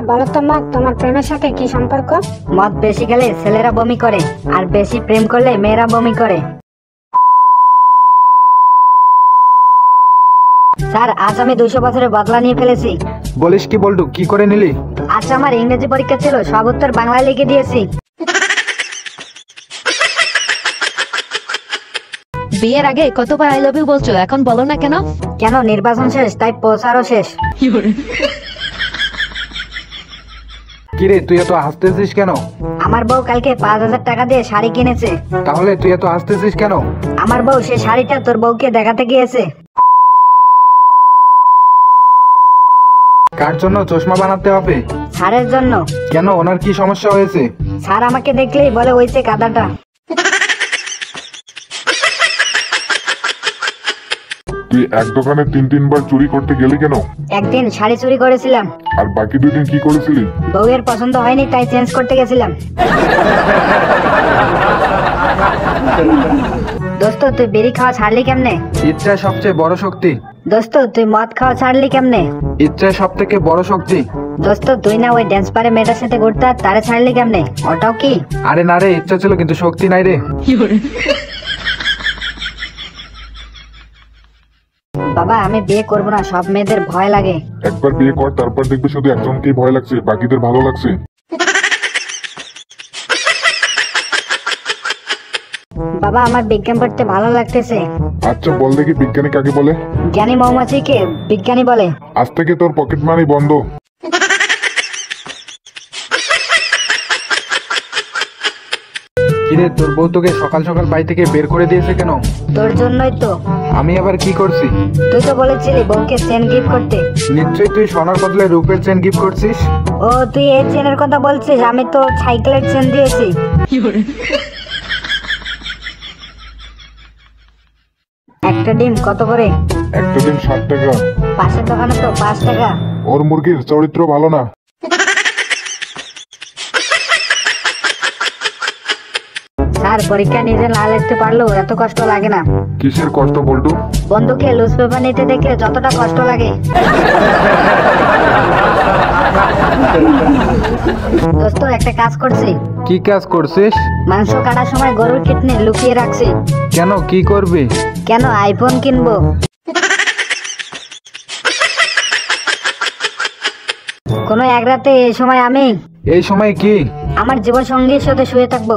বলো তো মদ, তোমার প্রেমের সাথে কি সম্পর্ক? মদ বেশি খেলে ছেলেরা বমি করে, আর বেশি প্রেম করলে মেয়েরা বমি করে। স্যার, আজ আমি 200 বছরের বদলা নিয়ে ফেলেছি। বলিস কি বল্টু, কি করে নিলি? আজ আমার ইংরেজি পরীক্ষা ছিল, সব উত্তর বাংলায় লিখে দিয়েছি। বিয়ের আগে কতবার আই লাভ ইউ বলছো, এখন বলো না কেন? কেন, নির্বাচন শেষ, তাই প্রচারও শেষ। কিরে, তুই এত হাসতেছিস কেন? আমার বউ কালকে 5000 টাকা দিয়ে শাড়ি কিনেছে। তাহলে তুই এত হাসতেছিস কেন? আমার বউ সে শাড়িটা তোর বউকে দেখাতে গিয়েছে। কার জন্য চশমা বানাতে হবে? স্যারের জন্য। কেন, ওনার কি সমস্যা হয়েছে? স্যার আমাকে দেখলেই বলে ওইছে কাদাটা। তুই এক দোকানে 3-3 বার চুরি করতে গেলি কেন? একদিন শাড়ি চুরি করেছিলাম। আর বাকি 2 দিন কি করেছিলি? বউয়ের পছন্দ হয়নি, তাই চেঞ্জ করতে গেছিলাম। দোস্ত, তুই বিড়ি খাওয়া ছাড়লি কেমনে? ইচ্ছা সবচেয়ে বড় শক্তি। দোস্ত, তুই মদ খাওয়া ছাড়লি কেমনে? ইচ্ছা সব থেকে বড় শক্তি। দোস্ত, তুই না ওই ড্যান্স পারে মেয়েটার সাথে ঘুরতে, তারে ছাড়লি কেমনে? ওটাও কি? আরে না রে, ইচ্ছা ছিল কিন্তু শক্তি নাই রে। বাবা, আমি বিয়ে করবো না, সব মেয়েদের ভয় লাগে। একবার বিয়ে কর, তারপর দেখবি শুধু একজনকেই ভয় লাগছে, বাকিদের ভালো লাগছে। বাবা, আমার বিজ্ঞান পড়তে ভালো লাগতেছে। আচ্ছা বল দেখি, বিজ্ঞানী কাকে বলে? জ্ঞানী মৌমাছিকে বিজ্ঞানী বলে। আজ থেকে তোর পকেট মানি বন্ধ। কিরে, তোর বউ তোকে সকাল সকাল বাড়ি থেকে বের করে দিয়েছে কেন? তোর জন্যই তো। আমি আবার কি করছি? তুই তো বলেছিলি বউকে চেন গিফট করতে। নিশ্চয়ই তুই সোনার বদলে রূপের চেন গিফট করছিস। ও, তুই এই চেনের কথা বলছিস? আমি তো সাইকেলের চেন দিয়েছি। একটা ডিম কত করে? একটা ডিম 7 টাকা। পাশের দোকানে তো 5 টাকা। ওর মুরগির চরিত্র ভালো না। স্যার, পরীক্ষা নিজে না লিখতে পারলেও এত কষ্ট লাগে না। কিসের কষ্ট বল্টু? বন্ধুকে লুজ পেপার নিতে দেখলে যতটা কষ্ট লাগে। দোস্ত, একটা কাজ করছি। কি কাজ করছিস? মাংস কাটার সময় গরুর কিডনি লুকিয়ে রাখছি। কেন, কি করবি? কেন, আইফোন কিনবো। কোনো এক রাতে এই সময় আমি এই সময় কি? আমার জীবন সঙ্গীর সাথে শুয়ে থাকবো।